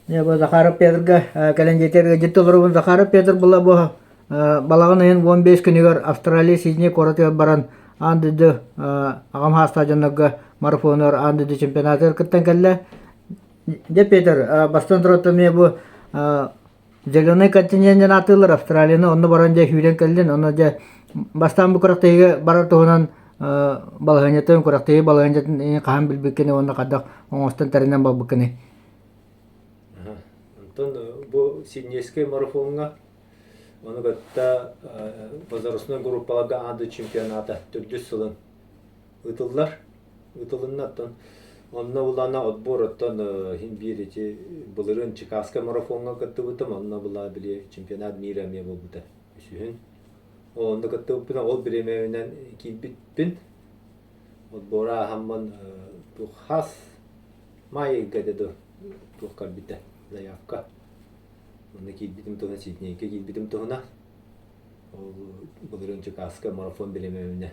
Ya bu Захаров Петрга календжетерге життелер Захаров Петр була бу балагын ен 15 күнүгөр Австралия Сидней коротуя баран андыды агам стадионга марафонер андыды чемпионатыр кыттан келле. Де Петр бастан туротта ме бу зеленый континенттен атылар Австралияны онны баран же хүлен келден онны же бастан бу корактыйга барар тугунан балганятын корактыйга балганятын кахан билбеккене онны кадак оңостан таринан бабыккене. Антон bu Сиднейский марафонга onu gatta Bozarosuna группаларга анды чемпионата 400 сылын ытыллар. Ытылыннаттан онна улана отбор оттан хинбирити булырын Чикагский марафонга каттыбытым онна була биле чемпионат мира ме болбута. Сүһүн. Онда каттыбытын ол биремевинен килбитпин. Отбора хамман тухас май гадеду тухкарбита заявка. Онда килбитим туна Сиднейге килбитим туна. Ол булырын Чикагский марафон биремевине.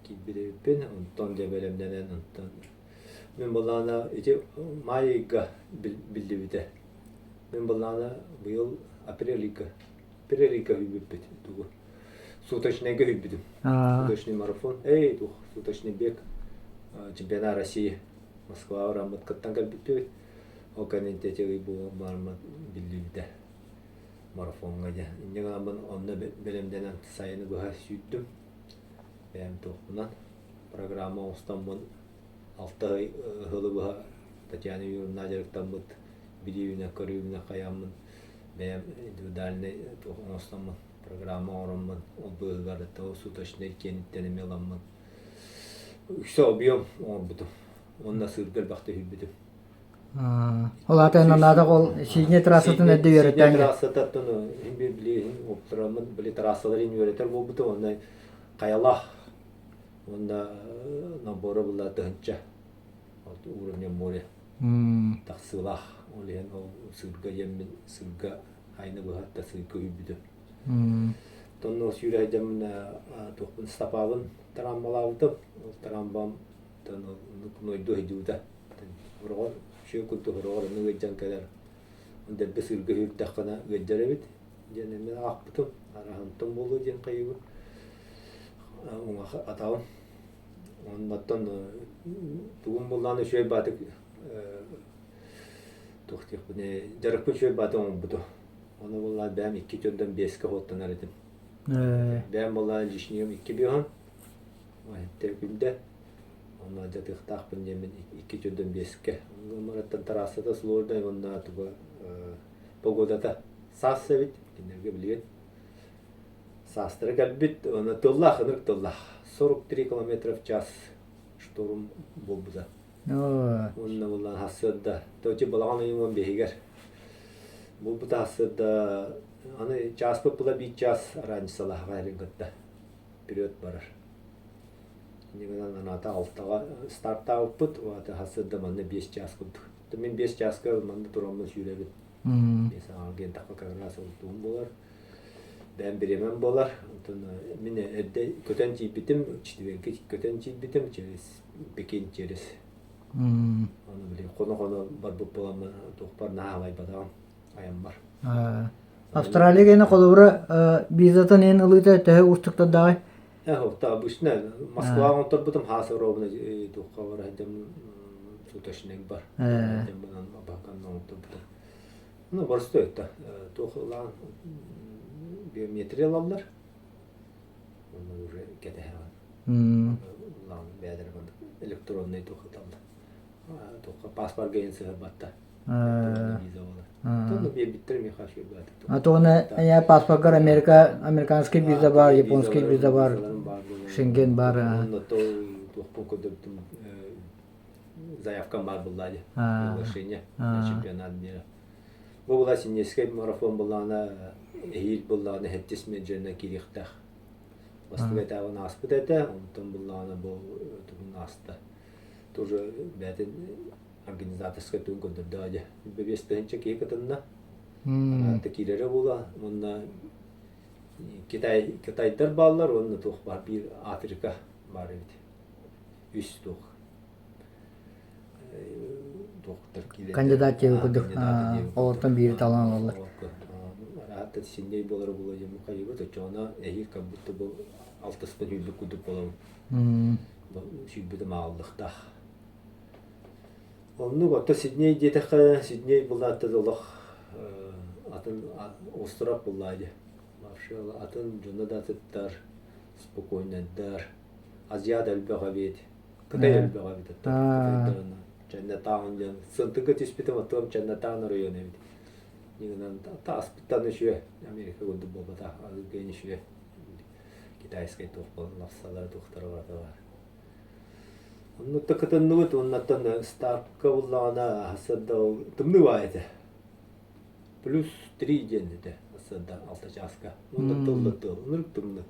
Килбитпин онтон жебелемденен онтон мен булана ити майга билдибите. Мен булана быйыл апрелика хүбүппүт тугу. Суточныйга хүбүдүм. Суточный марафон. Тух суточный бег чемпионат России. Москва рамат каттан калбиттү. О канентетеги бу барма билдибите. Марафонга да. Иннега мен онда белемденен сайыны буга сүттүм. Ben tohumdan программа Останбын 6 ай хылыбыға Татьяна Юрьевна жарықтанбыт билиюна көрүюна каямын ben индивидуальный тохум Останбын программа орамын ол быгарды то суточный кенттен меламын все объем он буту онна сыргал бакты хүбүдүм Ол атайнан надак ол Сидней трассатын эдди беретен. Сидней трассатын биле оптурамын биле трассаларын өретер болбуту ондай каялах онда наборы была тынча от уровня моря таксылах олен ол сырга емин сырга айны бахатта сырга үйбүдү тонно сүйрэ демна тохпун стапабын тарамбалабытып тарамбам тоно нойдо хидута оргор шөкүттө оргор нугеджан калар онда бесырга үйттакана геджеребит жана мен акпытым арахантым болу ден кайгы онга атауын оннаттан тугун булланы шөй батык тохтик буне жарыппы шөй баты он буту оны булла бәм 2 жөндөн 5ке хоттанар этим бәм булла лишним 2 бион вайтте күндө онна жатыктак бин мен 2 жөндөн 5ке мураттан тарассада слорда онна туга погодата сассебит кинерге билген Састра бит на толлах, 43 км в час шторм болбуда. Онна булан хасыда. Точи балаганы юмон бегер. Болбуда хасыда аны час попула бит час раньсалах вайрынгатта. Вперед барар. Негенан аната алтага стартта опыт, вата хасыда манна 5 час кылдык. Мен 5 часка манна турамын сүйлебит. Mesela algen takka kagrasa olduğum bolar. Ben bilemem bolar. Mine edde köten bitim, çiğdivenge köten bitim, çeres Pekin çeres. Onu bile konu barbup bolamı tohpar nahalay badam ayam var. Австралия гена колубра визатын ен ылыта тәһә устыкта дай. Та обычно Москва он торбутым хасы ровно тухка бар хәдем суташнек бар. Хәдем банан бакан он торбутым. Ну бар стоит та тухлан биометрия алалар. Onu уже кетеһә. Лан бәдер банд электронный тухталды. Тухка паспорт генсе батта. Виза була. Тону биттирми хашы бат. Атона я паспорт американский виза бар, японский виза бар, Шенген бар. Ну то тухпу дөртүм заявкам бар булды. Приглашение на чемпионат мира. Бу була Сиднейский марафон булана эйил булана хеттис менжерне кирихтах. Бастыга таван аспыт эте, онтон булана бу тугун аста. Тоже бәтен организаторская тугун дадя. Бебестенче кекатынна. Такилере була, онна Китайдар баллар, онна тух бар бир Африка бар бит. Үс тух. доктор киле. Кандидат жеби кудук. Олортон бири талан алалар. Ата синдей болар було жем кайбы то чона эйир как будто бу алтыспын хүллүк кудук болом. Шүбүдө маалдыкта. Онну готто Сидней детеха Сидней булатты долох атын остров буллайды. Машалла атын жона даттар спокойндар. Азияда элбегабет. Кытай элбегабет. Чайнатаун жан сынтыгы түспүтүм атым Чайнатаун району бит. Нигнан та аспыттан үшү Америка гуду болбата ал генишү китайский тохпол лафсалар доктор бар. Онну такытын нут оннаттан старка буллана хасада тымны вайды. Плюс 3 денде хасада 6 часка. Онну толдоту, нурк тымны.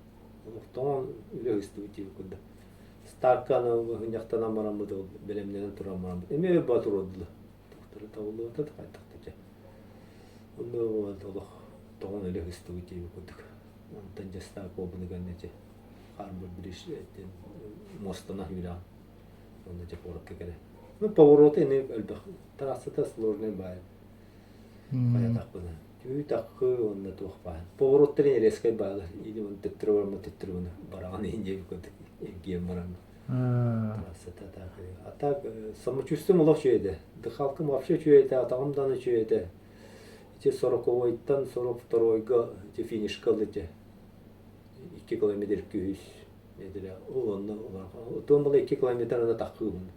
Тон үлөстү куда. Старканы хынjактан амарамды белемнен турамам. Эме батуродду. Доктор тавлы та кайтакты. Онну толох тон үлөстү куда. Онтан жаста кобуны ганнете. Харбыр бириш эттен мостана юра. Он эти пороки करे. Ну повороты не элбэх. Трасса-то сложная бай. Пая так было. Чуть так он на тух бай. Поворот тренер резкий бай. Или он тетрон бараны не виконт. Геморан. Трасса-то так. А так самочувствие молох чуеде. Дыхалкым вообще чуеде, атамдан чуеде. Эти 40-дан 42-га эти финиш кылды. 2 километр күйүс. Недиле улонну улан. 2 километрна таккын.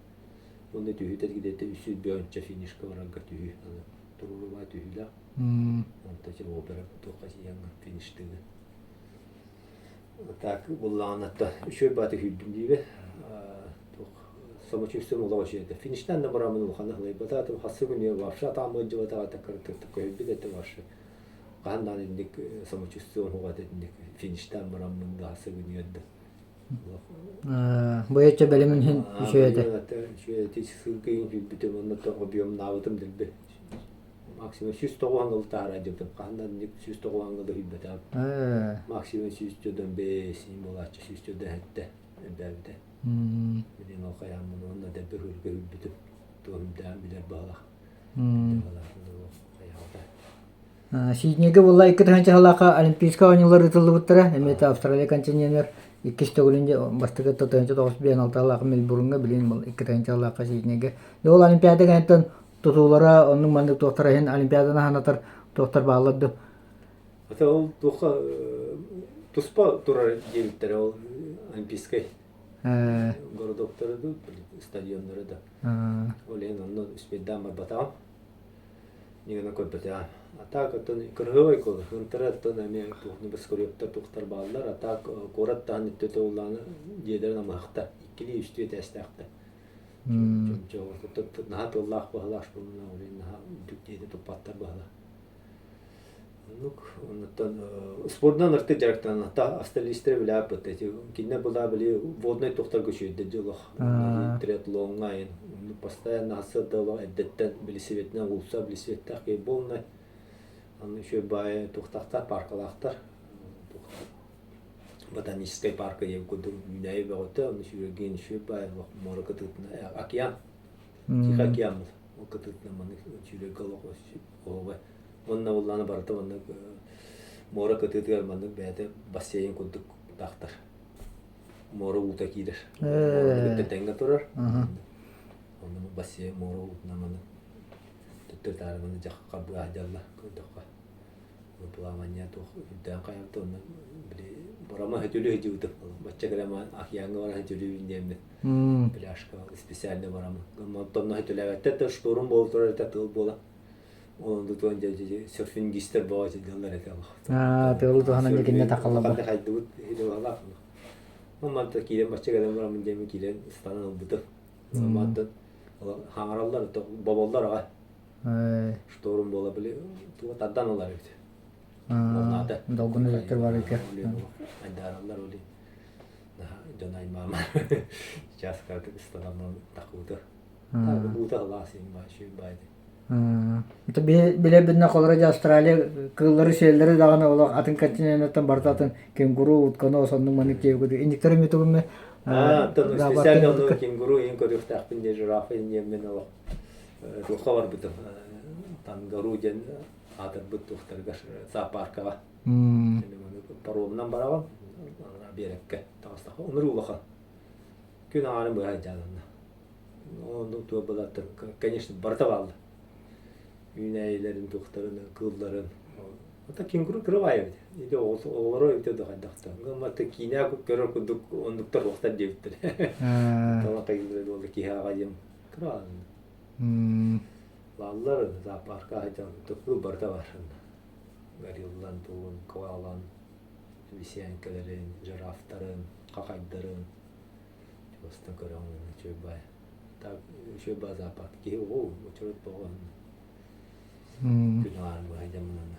Онда түйүтет кидете 300 бөөнчө финишке баранга түйү. Турууга түйүлө. Онда же опера токка яңа фиништеги. Так булланатта үшө баты хүлдүм дийби. Ток самочувствие молоо жеде. Фиништен да барамын улханы бататым хасыгын вообще там жобата такыртык көйбүдете башы. Гандан индик самочувствие хугат индик фиништен барамын да хасыгын йөддү. Бояча белемин хин үшөйөтө. Үшөйөтө сылгын бүтүм онда объем навытым дилби. Максимум 190 ылтара жыптым. Кандан 190 ылды хүлбөтөм. Максимум 105 симулачы 110 хетте. Эбдәбде. Мен окаямын онда да бир үргө бүтүп томдан билер бала. Сиднейге булла 2 халака олимпийска ойнолор ытылыбыттыра. Эмете Австралия континенттер 2-төгүлүнде баштыгы тотойнчу 9-6 алака Мельбурнга билин бул 2 алака Сиднейге. Ол олимпиадага антон тутулара онун мандык доктор хен олимпиаданы ханатар доктор баалады. Ата ол тоха туспа тура дебиттер ол олимпийский. Город доктору стадиондары да. Олен онно успедан барбатам. Нигена көпөтө. Атак тон кыргыбай кол. Хынтыраттан эме тухны бескөрөптөр туктар баалар. Атак кораттан иттете уланы дедер намакта. Икили үстү тестакта. Жогорто нахат Аллах баалаш булна олен наха дүкеде топаттар баала. Нук онтон спортдан арты жарктан ата австралистер билап эти кине була били водный токтор көчөдө жолох. Триатлонга ин постоянно асадало эдеттен билисеветнен улса билисеветтак болна. Аны еще бай тухтахтар паркалахтар. Ботанический парк я куду не беготе, он еще ген еще бай морка тут на океан. Тихий океан. Он тут на маных чуре голову ове. Он на улана барта он морка тут гал маных бете бассейн куду тахтар. Моро ута кидер. Тут тенга турар. Он бассейн моро ут на маных. Тут тарманы жаққа баадалла көндөкка. Плавание то да каянто били барама хетүлү хетүтүп. Бачча грама ахянга бара хетүлү индемде. Пляжка специально барама. Гаматтан хетүлөбөттө да штурм болуп турар татыл бола. Онда тонде серфингистер баа жаалар экен. Тылы тохана некинне такалла ба. Хайдут хеду алак. Мамата кирен бачча грама барама деме кирен станан буту. Мамата хаңараллар бабалдар ага. Шторм бола били туга таддан алар бит. Монада. Долгоны жеттер бар экен. Айдаралар оли. Жонай мама. Час каты станаман такуды. Так бута ласин башы байды. Это биле бидне колора Австралия кыллары шеллери дагана олак атын континенттен бартатын кенгуру утканы осонун манык жебүдү. Индиктер метугуме. Специально кенгуру ин көрүктак пинде жираф ин мен алак. Туха бар бит. Тангару ден атыр бит тухтарга зоопаркага. Паромнан барабам. Берекке тагыстаха умрулаха. Күн аны бай жанына. Onu tuğbalatır. Конечно, бартавал. Güneylerin тухтарын, кылларын. Ата кенгуру кырбай. Иде олоро өтөдө кайдакта. Гамата киня көрөк күдүк ондуктар вакытта дептир. Тала кайдыр ол кихага жем. Кырал. Лаллар зоопарка айтам. Тупу бартавар. Гориллан туун, коалан, висянкаларын, жирафтарын, какайдарын. Просто көрөм чөбай. Так чөбай зоопарк ки о, чөп болгон. Күнар байдамын.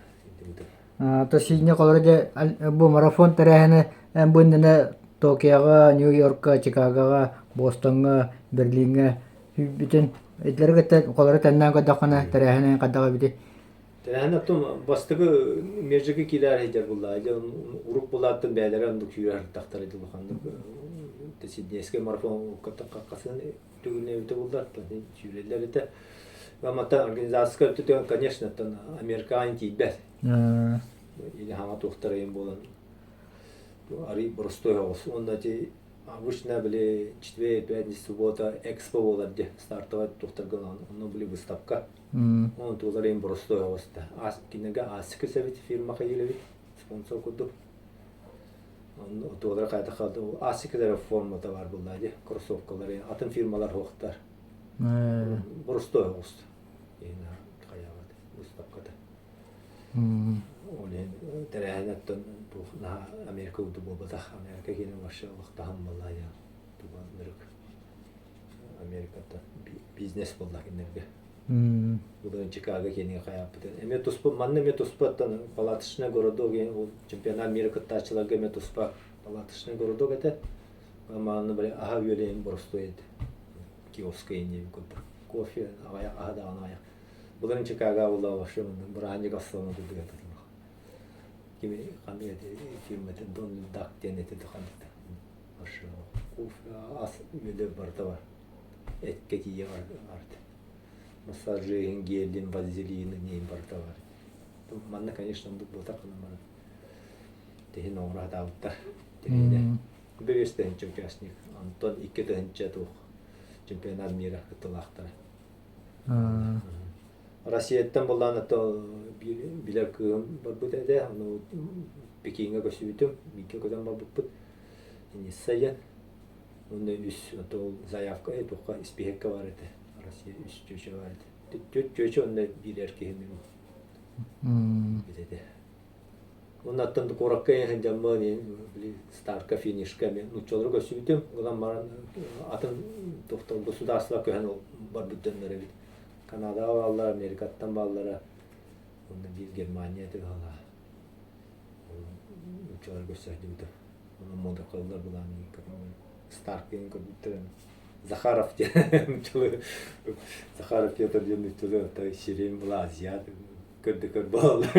То сидне колорде бу марафон терехне бундена Токиога, Нью-Йоркка, Чикагога, Бостонга, Берлинге бүтүн этлерге колорде теннан кадакана терехне кадага бити. Терехне том бастыгы межеге килер хедер булла. Урук булаттын бәйләре андык юрар тактар иде булгандык. Сиднейский марафон катакасын түгүнө өтө булдар. Юрелер эте. Вамата организация өтө, конечно, тан американ тибет. Или хама тухтарайын болан. Ари Ростовос. Онда те обычно были 4, 5, суббота экспо боларди. Стартовать тухтарган. Оно были выставка. Он тузарайын Ростовос. Кинега асык совет фирма кайылы спонсор кудуп. Он тузар кайта калды. Асыклар формата бар булды. Кроссовкалары атын фирмалар хоктар. Ростовос. Ина каяват выставкада. Олен терехнеттен на Америка уду болбата. Америка кенен башалык тахам болла я. Туган нырык. Америкада бизнес болла кенерге. Будан Чикаго кенен каяпты. Эме туспа манне ме туспаттан палатышна городо ген чемпионат мира каттачыларга ме туспа палатышна городо гете. Маманы бре ага юлен борстоет. Киоска ине купа. Кофе ая ада ая. Будан Чикаго болла башы бранди гастаны дудуга. Kimi kanıya filmde don dak denete de kanıta. Aşağı kofe as müde barda var. Etkeki var artık. Masajın gelin vazelini neyin barda var. Manna конечно bu bu takım var. Tehin omra da utar. Tehine. Beşten участник. Антон 2-нче тух. Чемпионат мира кытылактар. Россияттан болланы то билер кыым бар бут эде, аны Пекинге көсүбүтүм, микке көдөн бар бут. Эни саян. Онда үс то заявка этука испехка бар эде. Россия үс чөчө бар эде. Чөчө онда билер кеме. Биде. Оннаттан коракка ен жамманы били старка финишка мен учолор көсүбүтүм. Улам бар атын токтор государство көн бар буттенлер. Kanada bağlar, Amerika'dan bağlara, onda bir Germanya'da hala. Uçalar gösterdi bu da. Onun moda kalırlar bulan. Stark'ın kabutların. Zakharov diye uçalı. Zakharov diye tabii uçalı. Tabii Şirin bula Aziyat. Kırdı bağlar.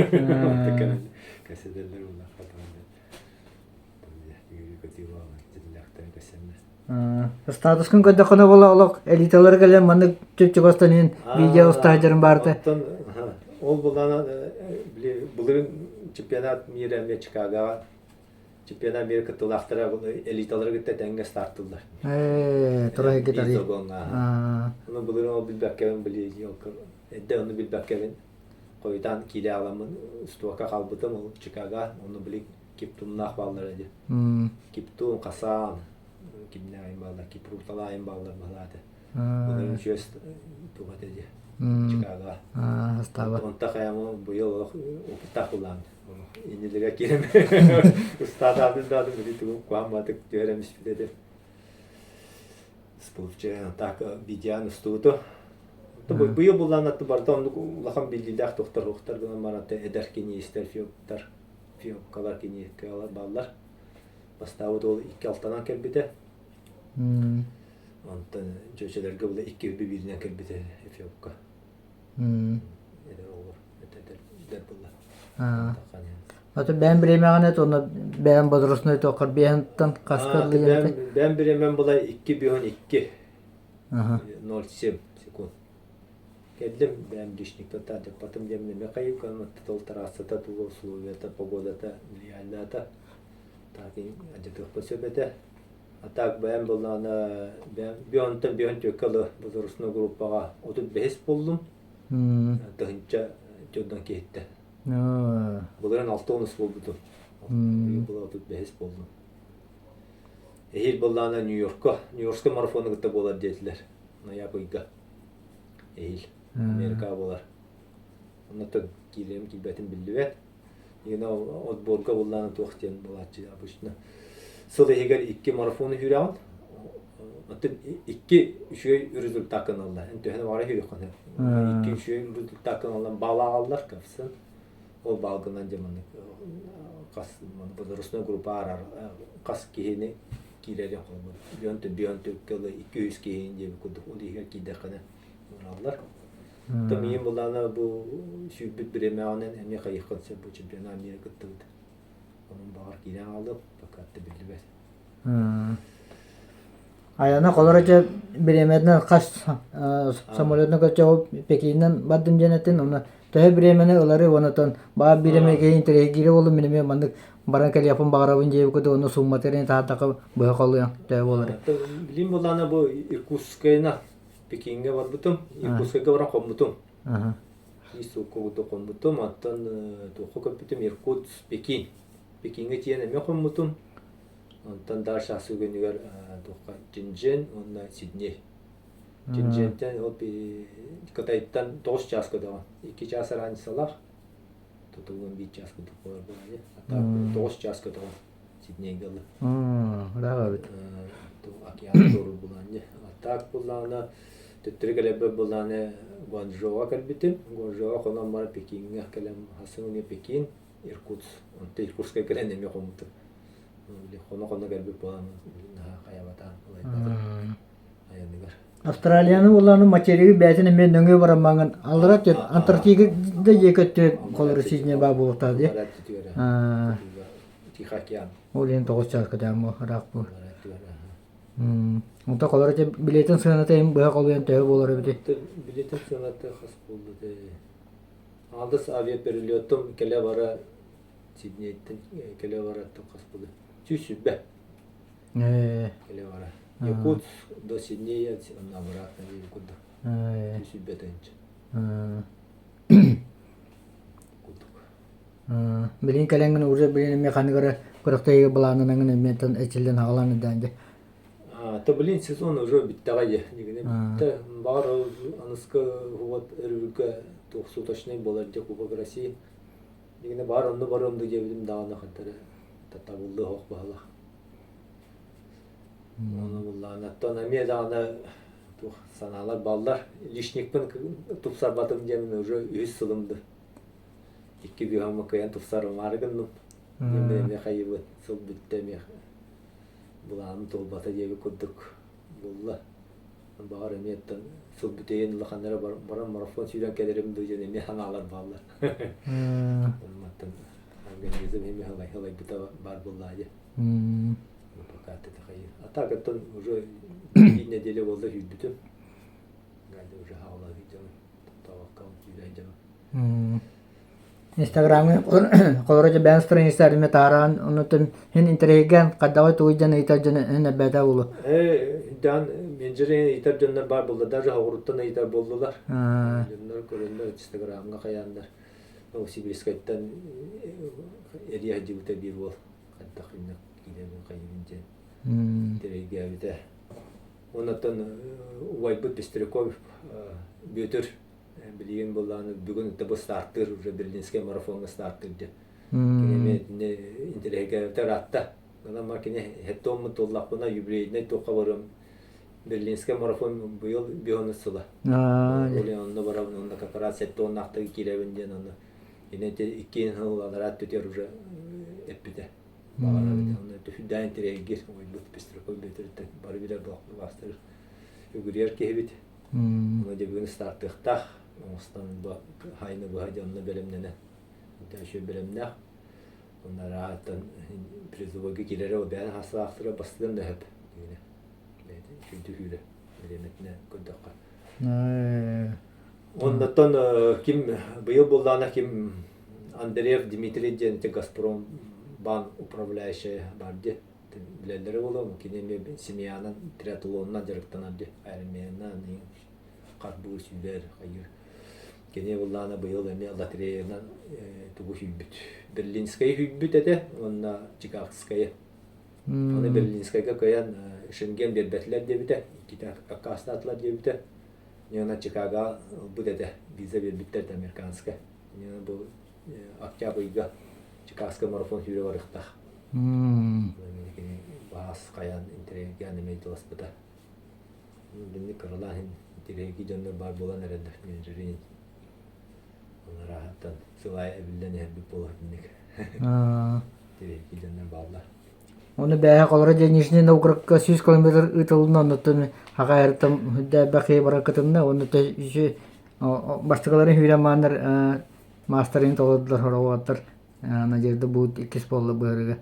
Kasederler bunlar. Tabii kötü bağlar. Ciddilerden kasenler. Статускын көддөкөнө бола олок элиталар келен маны чөпчөгөстөнүн видео стажерин барды. Ол булана булырын чемпионат мира Чикаго чемпионат мира кытылактара элиталар кетте тенге стартылдар. Турай кетари. Аны булырын ол билбеккен били жок. Эдде аны билбеккен койдан киле аламын стуака калбытым ол Чикаго аны били киптумнах баллар эди. Киптум касан kimne ayın bağlar, ki prutala ayın bağlar bağladı. Bunların çöz tuğat ediyor. Çıkarlar. Hastava. Onta kayamı bu yıl okutta kullandı. İnilere gireme. Ustad abim da adım bir tuğum kuanmadık diyormuş bir dedi. Sportçu tak videonun üstüde. Tabi bu yıl bulanatı barda onu ulakam bildiler doktor bunun manatı ederken ister fiyokkalar ki kalar bağlar. Bastağı da 2 altanan kelbide. Ondan çöçelerge bula 2 birbirine kelbide fiyokka. Eder olur. Eder bulla. Ata ben bilemeğine onu ben bodrosunu tokar beyantan kaskarlı yönete. Ben bilemem bula 2 bihon 2. 0,7 sekund. Geldim ben lişnikte tadı patım demleme kayıp kalmadı tol terasata tuğ условията погодата влияйлата таки acıdık söhbete atak ben bulana ben bir ön tökeli bu Rusna grupaga 35 buldum tınca jodan gitti bunların 6 onus buldu bu 35 buldum ehil bulana New York'a marafonu gitti bolar dediler ne yapıydı ehil Amerika bolar Ondan girelim kilbetin bildivet. Yine отборга булланы тоқтен болатчы обычно. Сыл егер 2 марафоны жүрән. Аты 2-3 үрүзүл такын алды. Энтөһне бара жүрөккөн. 2-3 үрүзүл такын алдан бала алдар капсын. Ол балгынан жаман кас мына Rusna группа арар. Кас кийини кирелен колбу. Бионтө кылы 200 кийин деп кудук. Ол егер кийдекне алдар. Тамием булана бу шүббит биремеанен эми кайыкканса бу чемпионат Америка тылды. Onun bağır giden aldı fakat da bildi Ayana kolaraca biremeden kas samolyotuna kaçıyor Pekin'den badım cennetin ona tabi biremene oları onatan bağ biremeye intere giri olun bilmem mandık barankal yapın bağırabın cebi kudu onu summaterini tahta bıha kalıyor tabi oları. Bilim bulana bu Irkutsk'ına Pekin'e var butum Irkutsk'a var komutum. İsu komutu komutum attan toku kapitum Irkutsk Pekin. Pekin'e tiyene mi komutum. Ondan daha şahsı günüger toka Shenzhen ondan Sydney. Shenzhen'ten o bir Kıtay'dan 9 ças kadar. 2 ças aran salah. Tutuğun bir ças kadar var böyle. Hatta 9 ças kadar Sydney'e geldi. Bravo. Tu akyan doğru bulanı. Atak bulana Tüttürgele bulana Guangzhou'a kalbitim. Guangzhou'a konan var Pekin'e kalem hasını Pekin. Irkutsk. Ondan Irkutsk'a gelen emi komutu. Kona gelbi bulan kayabatan. Avustralya'nın olanın maçeri beyazını men nöngö baramağın aldırat diyor. Antarktika'da yeköttü kolları sizne babu orta diye. Olin toğuz çarkı mı rak bu. Onta kolları biletin sığınatı hem bıha koluyan tövbe olur bir. Biletin sığınatı has buldu de. Aldız avia perilotum kele vara Sydney'den kele vara tokas buldu. Süsübe. Kele vara. Yakut do Sydney'e navra kudu. Süsübe tenç. Bilin kalengin urza bilin mekanikara kuruktayı bulanın angın metan eçilden ağlanı dence. Tablin sezon уже bitti gaye. Bitti. Var anıska huvat örgü toxsu taşnay bolarca Kupa России. Digine var onu diyebilirim dağına kadar. Tatabuldu hoq bahala. Onu bulan hatta namiye dağına sanalar ballar lişnikten tupsar batım diyemin уже 100 sılımdı. 2 bir hamı kayan tupsarım vargındım. Yemeğe kayıbı sol bitti mi? Bulanın tolbata diye kurduk. Bulla. Bağır emiyetten sol biteyin lakanlara baran marafon süren kederim duyacağım emi hanalar ballar. Olmaktan organizm emi halay bita bar bulladı. Fakat da hayır. Atakattan уже bir nedeli oldu hüddütüm. Geldi уже havalar hüccam. Tavakkal yüzeyeceğim. Instagram'ı kolaraca ben story'ini taran unutun hin interegen kadava tuğcan itajana en beda ulu. Dan menjere itar jannar bar buldu. Darja hawruttan itar buldular. Jannar korenler Instagram'a kayanlar. O Sibirskay'tan eriya hacıbıta bir bol. Hatta kıynak gidelim kaybınca. Tereyge ondan Vaybut Pestrekov büyütür. Bilgin bulanı bugün tabi starttır. Berlinske marafonga starttırdı. Kine ne interege teratta. Bana makine hep mu tollak buna yübreyine toka varım. Berlinske marafon bu yıl bir onu sıla. Öyle onda var onda kakara sette on nakta girebinden onu. Yine de 2 yıl alarak tutuyor epide. Bağırdı onu tüfden interege gir. Vaybut Pestrekov büyütürde. Bari bile bastırır. Yuguriyer ki hebit. Ama de bugün starttırda. Ostan bu hayne bu hacamla belemnene. Taşı belemne. Onlar rahattan prizovoga girere o ben hasta aktıra bastırdım da hep. Yine. Çünkü hüle. Belemne kodaka. Оннотон ким быйыл буллана ким Андреев Дмитрий Денте Газпром бан управляющий барди. Билелери болом кинеме семьянын триатлонна жарыктанады. Армиянан карбу сүйлер хайыр. Кене буллана быйыл эме лотереядан тугу хүбүт. Берлинская хүбүт эте, онна Чикагская. Аны Берлинскайга коян Шенген бербетлер дебите, кита акастатлар дебите. Нена Чикага будете виза бербиттер американская. Нена бу октябрьга Чикагская марафон хүрө барыкта. Бас каян интереген немейтилас бута. Бинни каралахин интереги жанна бар болан эрендер менжерин. Онара хаттан сылай эбилден эрби болар бинник. Интереги жанна балдар. Оны бәһә калары денежне Новгородка 100 километр ытылынан нотын хагайртым хүддә бәхи баракатында оны тәҗи баштыгаларын хүйрәманнар мастерин толдылар хораваттар. Ана жерде бу 2 болла бырыга.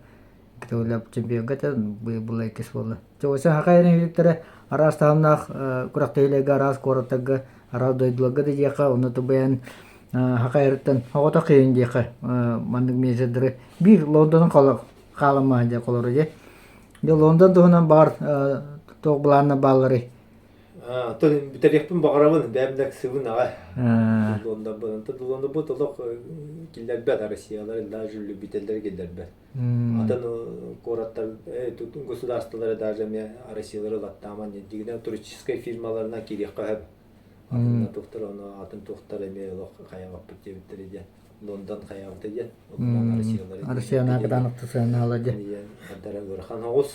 Китәүләп чемпионга та бу 2 болла. Чоса хагайрын хүлектәре арастамнах курактайларга арас коротага арадойдларга дияка оны тубаян хагайртан хагата кыйын дияка мандык мезедре бир Лондондан қалама же колору же. Лондон туһунан бар тоғбуларына баллары. То битерекпин багарабын бәмдәк сыбын ага. Лондон бу толок киллер бәд Россиялар даже любительдер келдер бәд. Атан кораттар тутун государстволары даже ме Россиялар латтаман дигән туристическая фирмаларына кирәк каб. Атын доктор аны атын доктор эме лок каягап биттер иде. Лондон каягап иде. Россияна каданыкты саны алады. Адара горхан хос.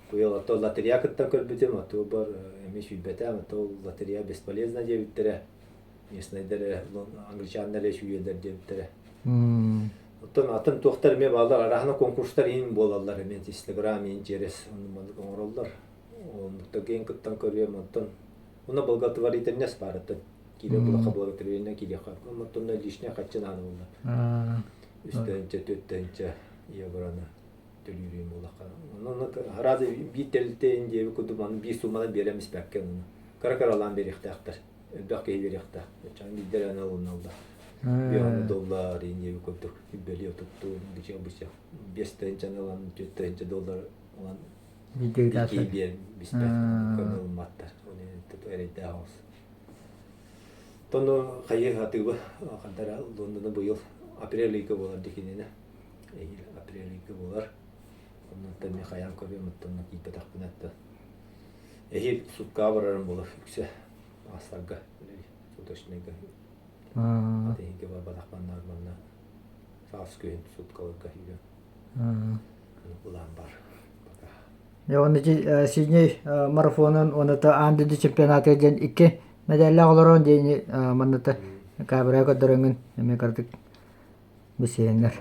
Куяла то лотерея кыттан көрбүтем, ато бар эми шүбетем, ато лотерея бесполезна дебиттер. Еснайдер англичандар шүйедер дебиттер. Атын доктор эме балдар арахна конкурстар ин болалар эми Instagram интерес оңролдар. Онда ген кыттан көрөм антон. Уна благотворительность барыты. Кире булака благотворительность кире хат. Антон лишне хатчан аны булды. Үстөнчө төттөнчө евроны төлүрүм булака. Уну разы бителтен деп кудуман бир сумманы беремиз баккен. Каракаралан бериктактар. Баккей берикта. Чан бидер аны улналда. $1 инде көптүк биле тутту биче биче 5 чаналан $4 улан Видео бер биспе көмөл маттар. Уни тутуэрде хаус. Тоно кайы хатыбы кандара Лондонда быйыл апрель айы болар дегенене. Апрель айы болар. Ондан тәме каян көрөм оттон кипетак бинатты. Сутка барарым болар үксе. Астарга сутошнега. Атенге бадакпандар манна. Саас күйін суткаларга хүйрө. Улан бар. Я оны Сидней марафонын оны та анды чемпионаты ден 2 медальля олорон дейни манната кабыра көдөрөңүн эме кардык бисенер.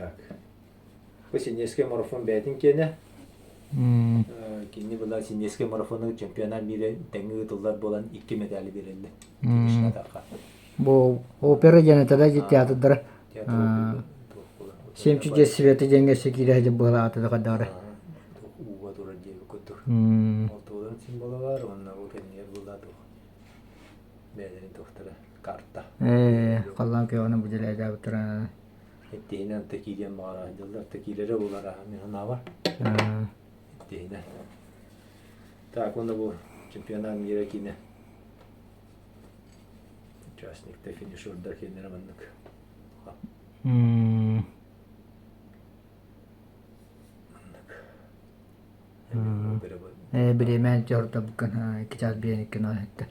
Сиднейский марафон бәтин кене. Кини була Сиднейский марафонның чемпионат мире теңги тылдар болан 2 медаль берилди. Бу опера жанатада театрдар 700 свети жеңгеси кире була атыда кадары. Алтудан символы бар, онна бу пенер булады. Бәден доктора карта. Каллан көөнө бу жерде да туран. Эттейнен текиден бара, жылдар текилери булар, мына бар. Эттейнен. Так, онда бу чемпионат мира кине. Участник финишердер кине мындык. Bilemen jorda bugün 2 yaz bir iki nahette.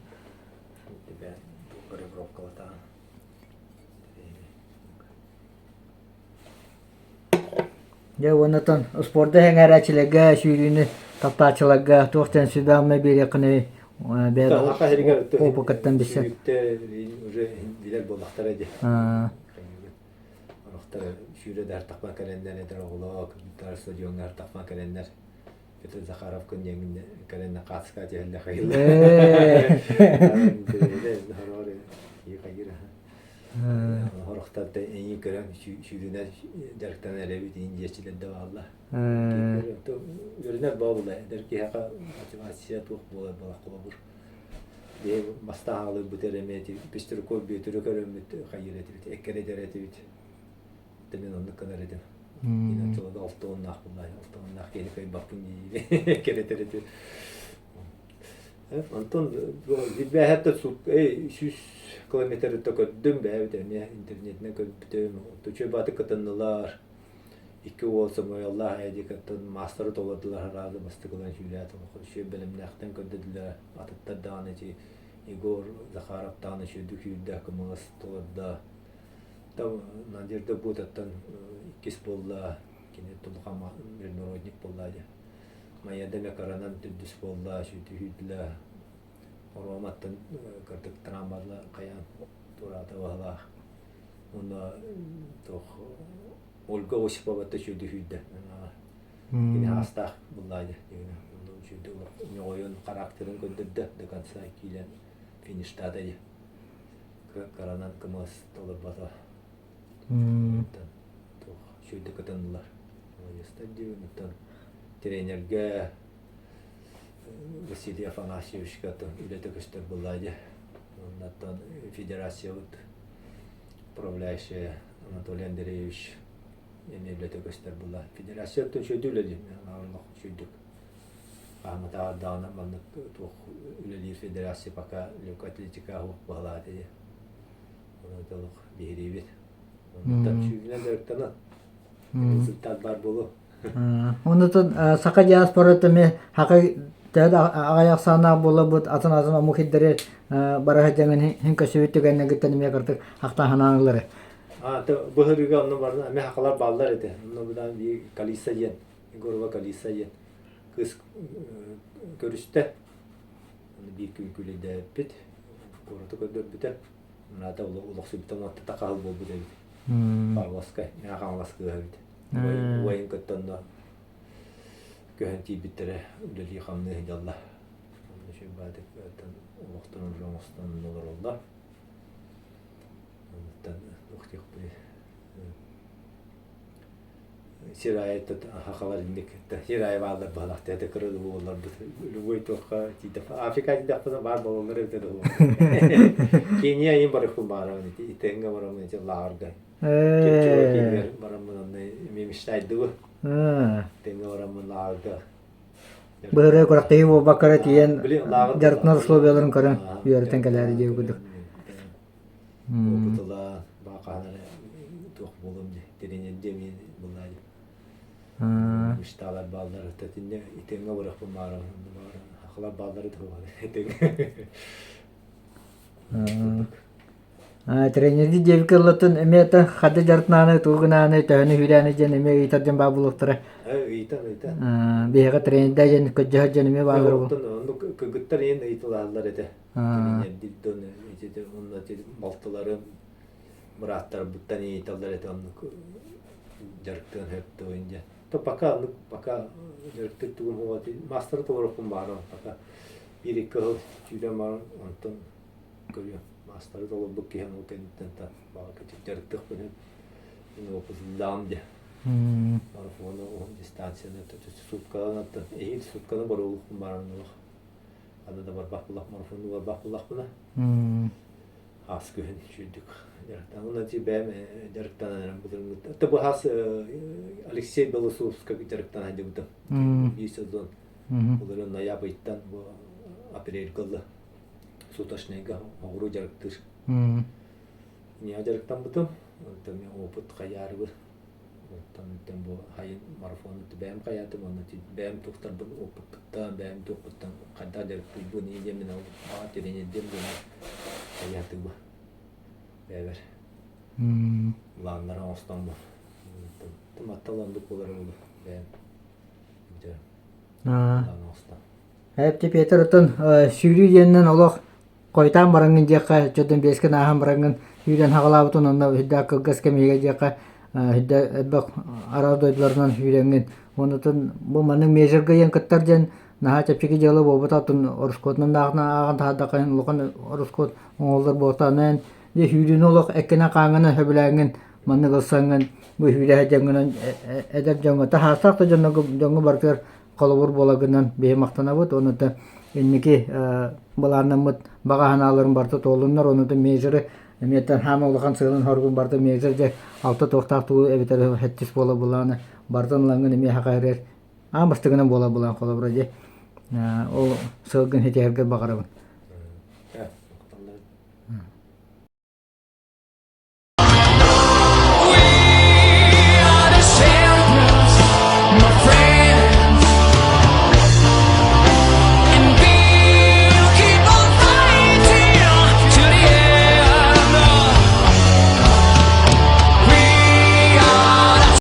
Ya ondan sporda hengareçilige, şürünü taptaçılığa, tohten südamla bir yakını bir o paketten bir şey. Biler bolaktar edi. Bolaktar şüre der takma kalender eder oğlak, bir stadion der takma kalender. Peter Zakharov kun yenginde kalende kaska jelle khayla. Harore yikayira. Horokta da en gören şürüne derkten elebi dinleyiciler de valla. To görüner bağlı der ki haka motivasyon çok bola bola olur. diye basta halı bu teremeti pistir koy bir türü körümüt hayıreti ekkere dereti demin onu kadar edim. Yine çoğu da altı on nak bunlar altı on nak gelip ay bakın diye ekkere dereti. Anton bir hatta su 100 kilometre tököddüm be evde ne internetine köptüm. Tuçu batı katındılar. İki olsa mı Allah ayıcıkatın master'ı doladılar herhalde bastıkılan şüylat onu şu bilimlekten ködediler atıtta danıcı Igor Zakharov danışı düküydü akımız dolada tam nadirde bu tattan ikis bolla kine tulkama bir neuronik bolladı maya demek aranan düdüs bolla şu düküydüler oromattan kırtık travmalar kayan turada valla ona toch Olga Osipova da şu dühüydü. Yine hasta bulaydı. Yine onun şu dühü oyun karakterin gönderdi. De kansa kilen finişte de karanan kımız dolu bata. Şu dikkatandılar. Oyesta diyorlar. Trenerge Vasiliy Afanasyevich katı ülete göster bulaydı. Ondan federasyon управляющий Анатолий Андреевич emniyete göster bunlar. Federasyon şöyle Allah şöyle. Ahmet Ağdağ'ın manlık çok ülelir federasyon baka lokatlitika hukuk bağladı. Ona da bir heribit. Ondan şöyle derktana. Rezultat var bolu. Ondan saka diasporata me haka Tad ayak sana bola but atan azama muhiddere bara jangan hinka süvütü genne gitten me kartık hakta hananları. Bu hırıga onun vardı. Me hakalar bağlar edi. Onun buradan bir kalisa yen. Gorva kalisa yen. Kız görüşte. Bir külkülü de bit. Koratu kadar biter. Nada ulak sübüten matta takahıl bol bu dedi. Parvaskay. Me hakan vaskı hırdı. Vayın kattan köhenti bitere üleli hamne hidallah. Onu şey badet zaten ulaştırın ramastan olur oldu. Ondan uxtiyik bu. Sirayet hakalar indik. Sirayet varlar balakta da kırıldı bu onlar bu. Luy toka tida. Afrika tida falan var balonlar evde de. Kenya in barı kumara ni itenga var mı ce larga. Kenya var mı ne mimiştaydı bu. Tenga orang menaga. Böyle kurakteyi bu bakara tiyen jartnar slobeların karan yörten kaları diye guduk. Betul bakana tuh bulum dirinya demi bulay. Müştalar ballar tatinde itenga bırak bunlar. Haklar balları da Trenerdi jevkelatın emeta hadi jartnanı tuğunanı tahını hülanı jen eme itarjan babuluktara. Ita. Bihaga trenerda jen kujah jen eme balar bu. Onu kıgıttar yen itularlar ede. Trener diddon ede onlar ede maltaları murattar buttan itular ede onu jarttan hep de oyunca. To paka jarttı tuğum havati master tolorupun baro paka bir iki jüle mar ondan görüyor. Master dolu bu ki hem o kentten bak jarttı bunu ne opus lamde. Marafonu o distansiyonu tutkalan attı. İyi tutkalan var olup marafonu. Ada da var bakılak marafonu var bakılak buna. Has güven şuyduk. Jarttan ona ti bem jarttan budun. Tabi has Alexey Belosovska jarttan hadi budun. Bir sezon. Bunların naya bayittan bu april kıldı. Sutaşnega ağır jarttır. Niye jarttan budun? Tabi oput kayar bu. Tanıdım bu hayın marafonu bem kayatı bana ti bem tuktar bu oputta bem tuktan kadar der bu ni yemin o atırını dem bu kayatı bu bever lanlara ostan bu tamatalandık olur oldu bem lan ostan Hep de Peter otun sürü yenden olaq koytan barangın jaka jodun besken aham barangın hülen haqalabutun onda hidda kılgas kemiye jaka hidda bak aradoylardan hülengen onutun bu manın mezirge yen kıttar jen naha çapçıki jalı bobatatun oruskotun dağına ağın tahada kayın lukan oruskot oğullar botanen de hülen olaq ekkene kağına höbülengen manı gılsangen bu hüle jengenen edep jonga ta hasaq da jonga barkar kalabur bolagından behe maqtana bot onu da Энники баланнамыт багаһаналарын барта толуннар онута мейжері эмиеттен хам улахан сыылын хоргун барта мейжер же алта тохтактуу эбитер хеттис бола буланы бартан лангын эми хакайрер амбастыгынан бола булан колобра же ол сыылгын хетиэрге багарабын